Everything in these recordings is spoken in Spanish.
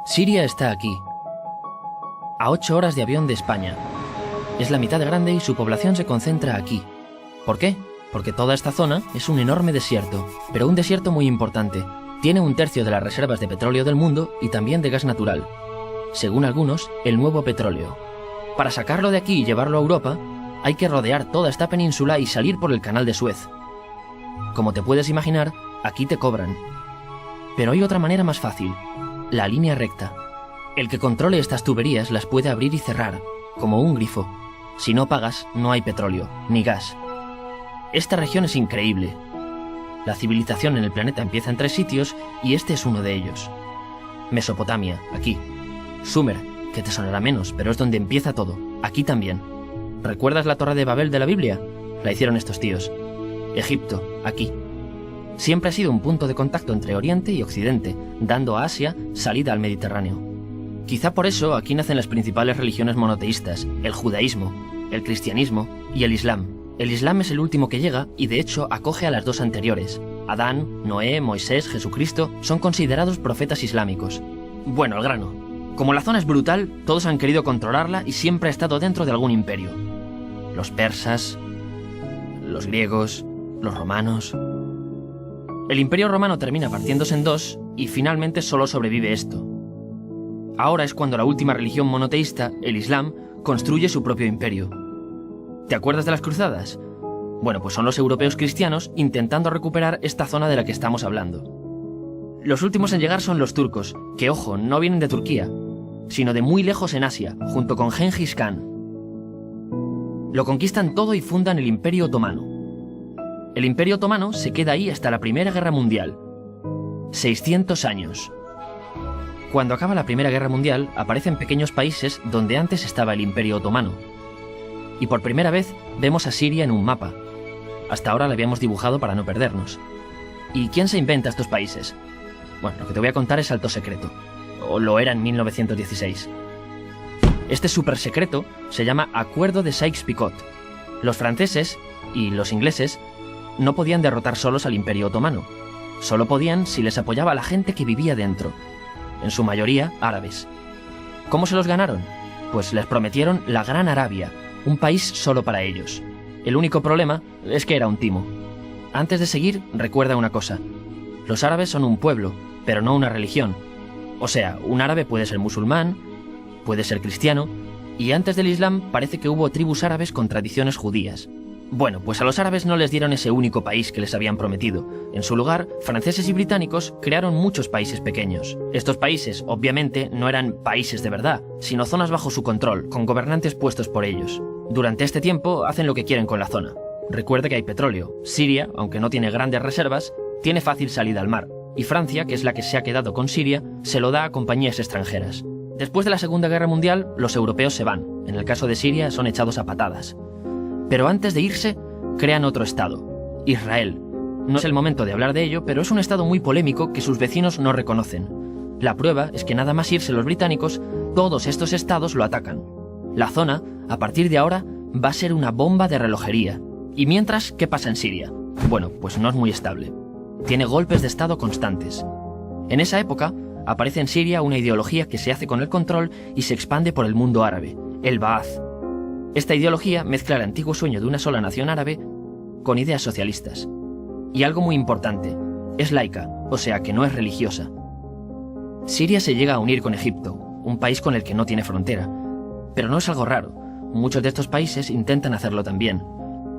Siria está aquí, a 8 horas de avión de España. Es la mitad grande y su población se concentra aquí. ¿Por qué? Porque toda esta zona es un enorme desierto, pero un desierto muy importante. Tiene 1/3 de las reservas de petróleo del mundo y también de gas natural. Según algunos, el nuevo petróleo. Para sacarlo de aquí y llevarlo a Europa, hay que rodear toda esta península y salir por el canal de Suez. Como te puedes imaginar, aquí te cobran. Pero hay otra manera más fácil, la línea recta. El que controle estas tuberías las puede abrir y cerrar, como un grifo. Si no pagas, no hay petróleo, ni gas. Esta región es increíble. La civilización en el planeta empieza en 3 sitios y este es uno de ellos. Mesopotamia, aquí. Sumer, que te sonará menos, pero es donde empieza todo, aquí también. ¿Recuerdas la Torre de Babel de la Biblia? La hicieron estos tíos. Egipto, aquí. Siempre ha sido un punto de contacto entre Oriente y Occidente, dando a Asia salida al Mediterráneo. Quizá por eso aquí nacen las principales religiones monoteístas, el judaísmo, el cristianismo y el islam. El islam es el último que llega y de hecho acoge a las 2 anteriores. Adán, Noé, Moisés, Jesucristo son considerados profetas islámicos. Bueno, al grano. Como la zona es brutal, todos han querido controlarla y siempre ha estado dentro de algún imperio. Los persas, los griegos, los romanos. El imperio romano termina partiéndose en 2 y finalmente solo sobrevive esto. Ahora es cuando la última religión monoteísta, el Islam, construye su propio imperio. ¿Te acuerdas de las cruzadas? Bueno, pues son los europeos cristianos intentando recuperar esta zona de la que estamos hablando. Los últimos en llegar son los turcos, que ojo, no vienen de Turquía, sino de muy lejos en Asia, junto con Gengis Khan. Lo conquistan todo y fundan el Imperio Otomano. El Imperio Otomano se queda ahí hasta la Primera Guerra Mundial. 600 años. Cuando acaba la Primera Guerra Mundial, aparecen pequeños países donde antes estaba el Imperio Otomano. Y por primera vez vemos a Siria en un mapa. Hasta ahora la habíamos dibujado para no perdernos. ¿Y quién se inventa estos países? Bueno, lo que te voy a contar es alto secreto. O lo era en 1916. Este súper secreto se llama Acuerdo de Sykes-Picot. Los franceses y los ingleses no podían derrotar solos al Imperio Otomano. Solo podían si les apoyaba la gente que vivía dentro. En su mayoría árabes. ¿Cómo se los ganaron? Pues les prometieron la Gran Arabia, un país solo para ellos. El único problema es que era un timo. Antes de seguir, recuerda una cosa. Los árabes son un pueblo, pero no una religión. O sea, un árabe puede ser musulmán, puede ser cristiano, y antes del Islam parece que hubo tribus árabes con tradiciones judías. Bueno, pues a los árabes no les dieron ese único país que les habían prometido. En su lugar, franceses y británicos crearon muchos países pequeños. Estos países, obviamente, no eran países de verdad, sino zonas bajo su control, con gobernantes puestos por ellos. Durante este tiempo hacen lo que quieren con la zona. Recuerda que hay petróleo. Siria, aunque no tiene grandes reservas, tiene fácil salida al mar. Y Francia, que es la que se ha quedado con Siria, se lo da a compañías extranjeras. Después de la Segunda Guerra Mundial, los europeos se van. En el caso de Siria, son echados a patadas. Pero antes de irse, crean otro estado, Israel. No es el momento de hablar de ello, pero es un estado muy polémico que sus vecinos no reconocen. La prueba es que nada más irse los británicos, todos estos estados lo atacan. La zona, a partir de ahora, va a ser una bomba de relojería. Y mientras, ¿qué pasa en Siria? Bueno, pues no es muy estable. Tiene golpes de estado constantes. En esa época, aparece en Siria una ideología que se hace con el control y se expande por el mundo árabe, el Ba'ath. Esta ideología mezcla el antiguo sueño de una sola nación árabe con ideas socialistas. Y algo muy importante, es laica, o sea que no es religiosa. Siria se llega a unir con Egipto, un país con el que no tiene frontera. Pero no es algo raro, muchos de estos países intentan hacerlo también.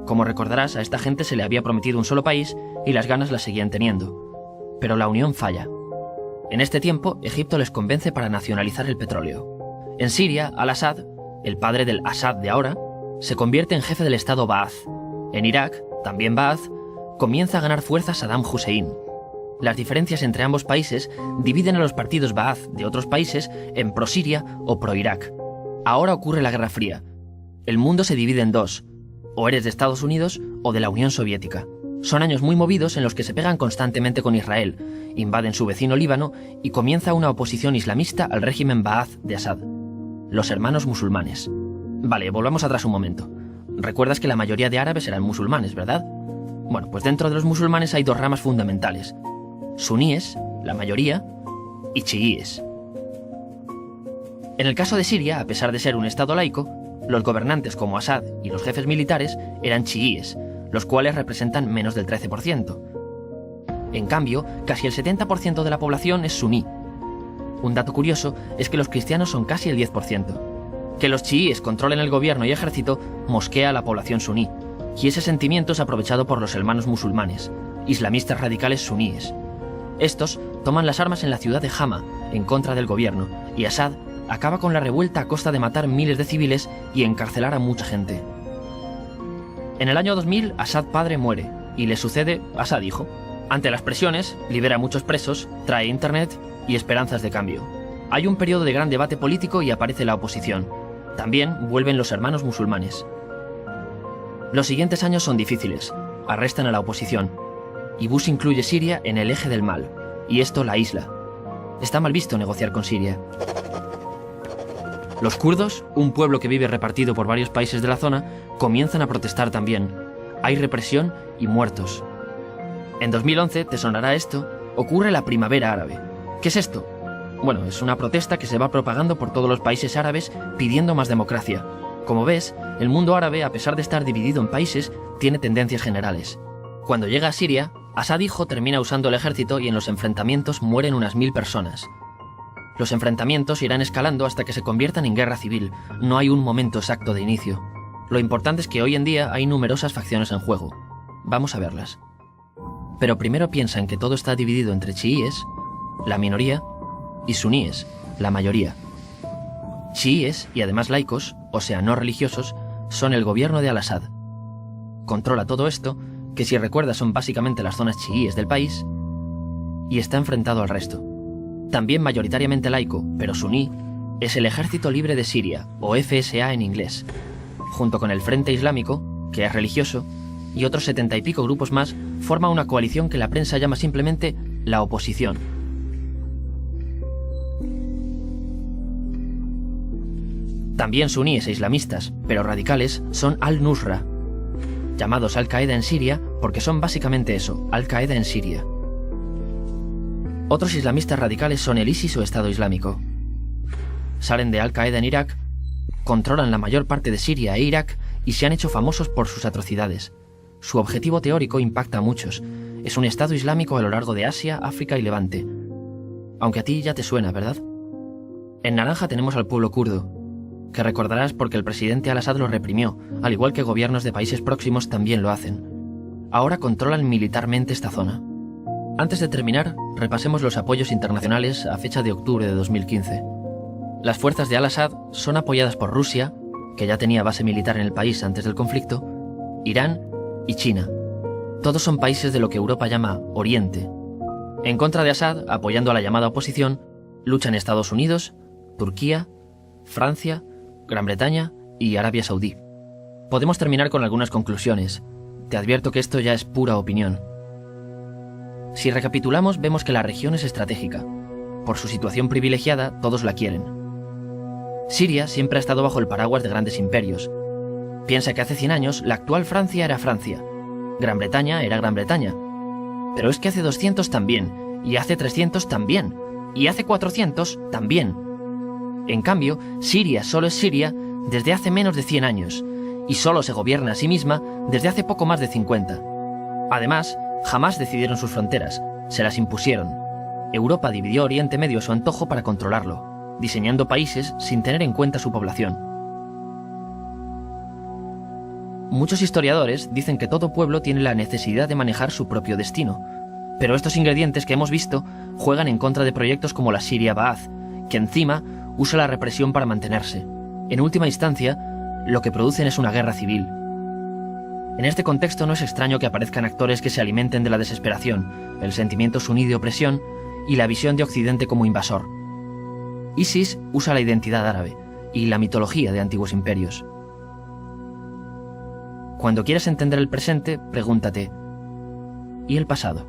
Como recordarás, a esta gente se le había prometido un solo país y las ganas las seguían teniendo. Pero la unión falla. En este tiempo, Egipto les convence para nacionalizar el petróleo. En Siria, Al-Assad, el padre del Assad de ahora, se convierte en jefe del estado Ba'ath. En Irak, también Ba'ath, comienza a ganar fuerza Saddam Hussein. Las diferencias entre ambos países dividen a los partidos Ba'ath de otros países en pro-Siria o pro-Irak. Ahora ocurre la Guerra Fría. El mundo se divide en 2. O eres de Estados Unidos o de la Unión Soviética. Son años muy movidos en los que se pegan constantemente con Israel, invaden su vecino Líbano y comienza una oposición islamista al régimen Ba'ath de Assad. Los hermanos musulmanes. Vale, volvamos atrás un momento. Recuerdas que la mayoría de árabes eran musulmanes, ¿verdad? Bueno, pues dentro de los musulmanes hay 2 ramas fundamentales. Suníes, la mayoría, y chiíes. En el caso de Siria, a pesar de ser un estado laico, los gobernantes como Assad y los jefes militares eran chiíes, los cuales representan menos del 13%. En cambio, casi el 70% de la población es suní. Un dato curioso es que los cristianos son casi el 10%. Que los chiíes controlen el gobierno y ejército mosquea a la población suní, y ese sentimiento es aprovechado por los hermanos musulmanes, islamistas radicales suníes. Estos toman las armas en la ciudad de Hama, en contra del gobierno, y Assad acaba con la revuelta a costa de matar miles de civiles y encarcelar a mucha gente. En el año 2000, Assad padre muere, y le sucede Assad hijo. Ante las presiones, libera a muchos presos, trae internet y esperanzas de cambio. Hay un periodo de gran debate político y aparece la oposición. También vuelven los hermanos musulmanes. Los siguientes años son difíciles. Arrestan a la oposición. Y Bush incluye Siria en el eje del mal, y esto la aísla. Está mal visto negociar con Siria. Los kurdos, un pueblo que vive repartido por varios países de la zona, comienzan a protestar también. Hay represión y muertos. En 2011, te sonará esto, ocurre la Primavera Árabe. ¿Qué es esto? Bueno, es una protesta que se va propagando por todos los países árabes pidiendo más democracia. Como ves, el mundo árabe, a pesar de estar dividido en países, tiene tendencias generales. Cuando llega a Siria, Assad hijo termina usando el ejército y en los enfrentamientos mueren unas 1000 personas. Los enfrentamientos irán escalando hasta que se conviertan en guerra civil. No hay un momento exacto de inicio. Lo importante es que hoy en día hay numerosas facciones en juego. Vamos a verlas. Pero primero piensa en que todo está dividido entre chiíes, la minoría, y suníes, la mayoría. Chiíes, y además laicos, o sea, no religiosos, son el gobierno de Al-Assad. Controla todo esto, que si recuerdas son básicamente las zonas chiíes del país, y está enfrentado al resto. También mayoritariamente laico, pero suní, es el Ejército Libre de Siria, o FSA en inglés, junto con el Frente Islámico, que es religioso, y otros 70 y pico grupos más, forma una coalición que la prensa llama simplemente la oposición. También suníes e islamistas, pero radicales, son Al-Nusra, llamados Al-Qaeda en Siria porque son básicamente eso, Al-Qaeda en Siria. Otros islamistas radicales son el ISIS o Estado Islámico. Salen de Al-Qaeda en Irak, controlan la mayor parte de Siria e Irak y se han hecho famosos por sus atrocidades. Su objetivo teórico impacta a muchos. Es un Estado Islámico a lo largo de Asia, África y Levante. Aunque a ti ya te suena, ¿verdad? En naranja tenemos al pueblo kurdo, que recordarás porque el presidente Al-Assad lo reprimió, al igual que gobiernos de países próximos también lo hacen. Ahora controlan militarmente esta zona. Antes de terminar, repasemos los apoyos internacionales a fecha de octubre de 2015. Las fuerzas de Al-Assad son apoyadas por Rusia, que ya tenía base militar en el país antes del conflicto, Irán y China. Todos son países de lo que Europa llama Oriente. En contra de Assad, apoyando a la llamada oposición, luchan Estados Unidos, Turquía, Francia, Gran Bretaña y Arabia Saudí. Podemos terminar con algunas conclusiones. Te advierto que esto ya es pura opinión. Si recapitulamos, vemos que la región es estratégica. Por su situación privilegiada, todos la quieren. Siria siempre ha estado bajo el paraguas de grandes imperios. Piensa que hace 100 años la actual Francia era Francia. Gran Bretaña era Gran Bretaña. Pero es que hace 200 también, y hace 300 también, y hace 400 también. En cambio, Siria solo es Siria desde hace menos de 100 años, y solo se gobierna a sí misma desde hace poco más de 50. Además, jamás decidieron sus fronteras, se las impusieron. Europa dividió Oriente Medio a su antojo para controlarlo, diseñando países sin tener en cuenta su población. Muchos historiadores dicen que todo pueblo tiene la necesidad de manejar su propio destino, pero estos ingredientes que hemos visto juegan en contra de proyectos como la Siria Ba'ath, que encima usa la represión para mantenerse. En última instancia, lo que producen es una guerra civil. En este contexto no es extraño que aparezcan actores que se alimenten de la desesperación, el sentimiento suní de opresión y la visión de Occidente como invasor. ISIS usa la identidad árabe y la mitología de antiguos imperios. Cuando quieras entender el presente, pregúntate, ¿y el pasado?